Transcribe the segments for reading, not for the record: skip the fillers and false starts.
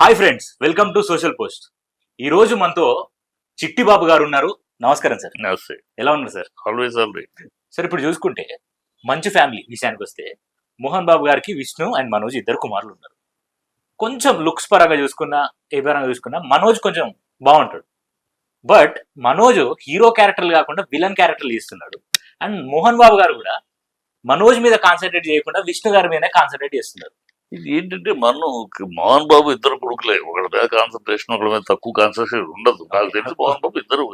Hi friends, welcome to social post. ఈ రోజు మనతో చిట్టి బాబు గారు ఉన్నారు. నమస్కారం సార్. నమస్తే. ఎలా ఉన్నారు sir? Always all right. Sir, ఇప్పుడు చూసుకుంటే మంచు ఫ్యామిలీ విషయానికి వస్తే మోహన్ బాబు గారికి విష్ణు అండ్ మనోజ్ ఇద్దరు కుమారులు ఉన్నారు. కొంచెం లుక్స్ పరంగా చూసుకున్నా, ఏ పరంగా చూసుకున్నా మనోజ్ కొంచెం బాగుంటాడు. బట్ మనోజ్ హీరో క్యారెక్టర్లు కాకుండా విలన్ క్యారెక్టర్లు ఇస్తున్నాడు. అండ్ మోహన్ బాబు గారు కూడా మనోజ్ మీద కాన్సన్ట్రేట్ చేయకుండా విష్ణు గారి మీదనే కాన్సన్ట్రేట్ చేస్తున్నారు. ఇది ఏంటంటే మోహన్ బాబు ఇద్దరు కొడుకులే, ఒకళ్ళ మీద కాన్సన్ట్రేషన్, ఒకళ్ళ మీద తక్కువ కాన్సన్ట్రేషన్ ఉండదు. నాకు తెలిసి మోహన్ బాబు ఇద్దరు.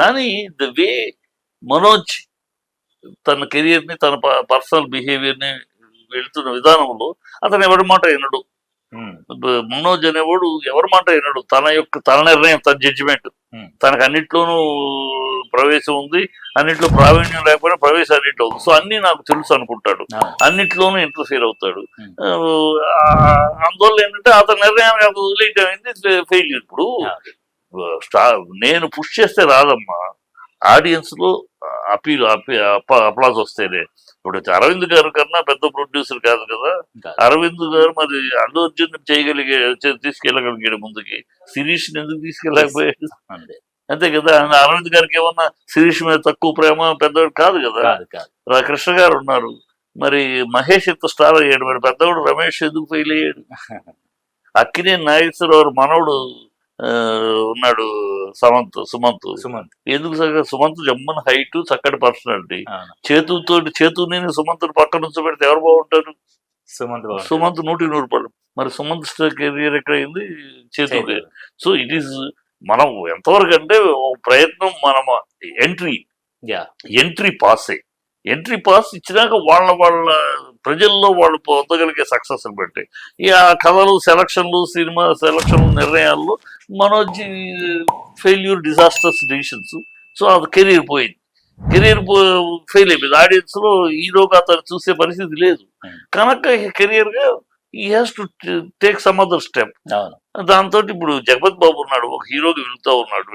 కానీ ద వే మనోజ్ తన కెరియర్ ని, తన పర్సనల్ బిహేవియర్ ని వెళ్తున్న విధానంలో అతను ఎవరి మాట వినడు. మనోజ్ అనేవాడు ఎవరి మాట వినడు. తన నిర్ణయం, తన జడ్జిమెంట్. తనకు అన్నిట్లోనూ ప్రవేశం ఉంది, అన్నిట్లో ప్రావీణ్యం లేకపోయినా ప్రవేశం అన్నిట్లో ఉంది. సో అన్ని నాకు తెలుసు అనుకుంటాడు, అన్నిట్లోనూ ఇంటర్ఫియర్ అవుతాడు. అందువల్ల ఏంటంటే అతని నిర్ణయాన్ని అతను వదిలేయటమైంది ఫెయిల్యూర్. ఇప్పుడు నేను పుష్ చేస్తే రాదమ్మా, ఆడియన్స్ లో అప్లాజ్ వస్తేనే. ఇప్పుడు అరవింద్ గారు కన్నా పెద్ద ప్రొడ్యూసర్ కాదు కదా. అరవింద్ గారు మరి అల్లు అర్జున్ తీసుకెళ్ళగలిగాడు ముందుకి, శిరీష్ ఎందుకు తీసుకెళ్ళకపోయాడు? అంతే కదా. అరవింద్ గారికి ఏమన్నా శిరీష్ మీద తక్కువ ప్రేమ పెద్దవాడు కాదు కదా. కృష్ణ గారు ఉన్నారు, మరి మహేష్ ఎంత స్టార్ అయ్యాడు, మరి పెద్దవాడు రమేష్ ఎందుకు ఫెయిల్ అయ్యాడు? అక్కినేని నాగేశ్వరరావు మనవడు ఉన్నాడు, సుమంత్ ఎందుకు సుమంత్ జమ్మన్ హైట్, చక్కటి పర్సనాలిటీ. చేతుని సుమంత్ పక్కన నుంచి పెడితే ఎవరు బాగుంటారు? సుమంత్ 100 మరి సుమంత్ కెరియర్ ఎక్కడైంది? చేతు. సో ఇట్ ఈస్ మనం ఎంతవరకు అంటే ప్రయత్నం, మనం ఎంట్రీ పాస్ ఇచ్చినాక వాళ్ళ ప్రజల్లో వాళ్ళు పొందగలిగే సక్సెస్ అని బట్టి ఈ కథలు, సినిమా సెలక్షన్లు, నిర్ణయాల్లో Manoj failure, disasters decisions. So అది కెరీర్ ఫెయిల్ అయిపోయింది. ఆడియన్స్ లో హీరోగా అతను చూసే పరిస్థితి లేదు కనుక కెరియర్ గా ఈ has to take some other step. దాంతో ఇప్పుడు జగపత్ బాబు ఉన్నాడు, ఒక హీరోకి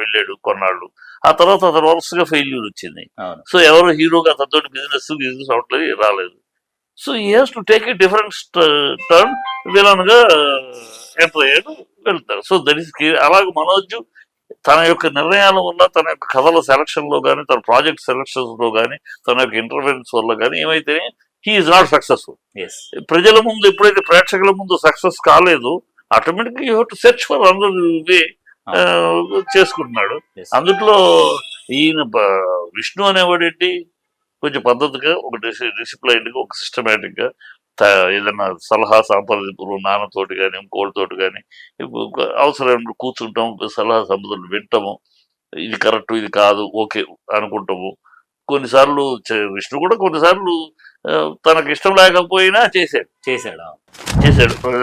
వెళ్ళాడు కొన్నాళ్ళు. ఆ తర్వాత అతను వరుసగా ఫెయిల్యూర్ వచ్చింది. సో ఎవరు హీరోగా అతనితో బిజినెస్ అవట్లేదు, రాలేదు. సో ఈ has to take a different turn. Villain గా ఎంటర్ అయ్యాడు, వెళ్తాడు. సో దట్ ఈస్ అలాగే మనోజ్ తన యొక్క నిర్ణయాల వల్ల, తన యొక్క కథల సెలక్షన్ లో కానీ, తన ప్రాజెక్ట్ సెలక్షన్స్ లో కానీ, తన యొక్క ఇంటర్ఫరెన్స్ వల్ల కానీ ఏమైతే హీఈస్ నాట్ సక్సెస్ఫుల్. ప్రజల ముందు ఎప్పుడైతే ప్రేక్షకుల ముందు సక్సెస్ కాలేదు, automatic you have to search for another way చేసుకుంటున్నాడు. అందులో ఈయన విష్ణు అనేవాడు ఏంటి, కొంచెం పద్ధతిగా, ఒక డిసిప్లైన్ గా, ఒక సిస్టమేటిక్ గా ఏదైనా సలహా సంప్రదింపులు నాన్నతోటి కానీ, ఇంకోటితోటి కానీ అవసరం కూర్చుంటాము, సలహా సంపదలు వింటాము. ఇది కరెక్ట్, ఇది కాదు, ఓకే అనుకుంటాము. కొన్నిసార్లు విష్ణు కూడా కొన్నిసార్లు తనకు ఇష్టం లేకపోయినా చేశాడు.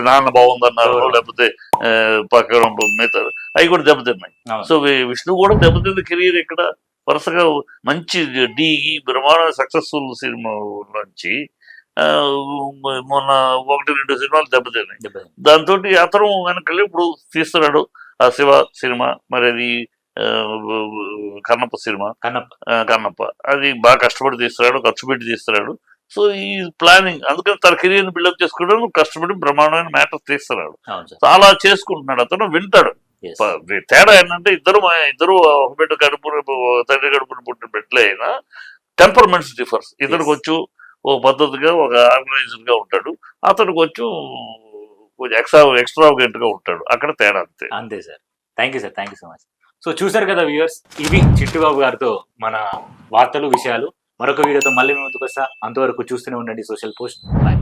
నాన్న బాగుందన్నారు, లేకపోతే పక్కన మిగతా అవి కూడా దెబ్బతిన్నాయి. సో విష్ణు కూడా దెబ్బతింది కెరీర్ ఎక్కడ, వరుసగా మంచి బ్రహ్మాండ సక్సెస్ఫుల్ సినిమా నుంచి మొన్న 1-2 సినిమాలు దెబ్బతిన్నాయి. దాంతో అతను వెనకాల ఇప్పుడు తీస్తున్నాడు ఆ శివ సినిమా, మరి అది కన్నప్ప సినిమా. కన్నప్ప అది బాగా కష్టపడి తీస్తున్నాడు, ఖర్చు పెట్టి తీస్తున్నాడు. సో ఈ ప్లానింగ్, అందుకని తన కెరీర్ ని బిల్డప్ చేసుకోవడం కష్టపడి బ్రహ్మాండమైన మ్యాటర్ తీస్తున్నాడు. చాలా చేసుకుంటున్నాడు, అతను వింటాడు. తేడా ఏంటంటే ఇద్దరు ఒక బిడ్డ తండ్రి కడుపున పుట్టిన బిడ్డలే అయినా టెంపర్మెంట్స్ డిఫర్స్. ఇతనికి వచ్చి ఒక పద్ధతిగా, ఒక ఆర్గనైజ్డ్ గా ఉంటాడు, అతనికి వచ్చి కొంచెం ఎక్స్ట్రావగెంట్ గా ఉంటాడు. అక్కడ తేడా అంతే sir. Thank you so much. So చూసారు కదా వ్యూవర్స్, ఇవి చిట్టిబాబు గారితో మన వార్తలు, విషయాలు. మరొక వీడియోతో మళ్ళీ ముందుకు వస్తా. అంతవరకు చూస్తూనే ఉండండి సోషల్ పోస్ట్. బాయ్.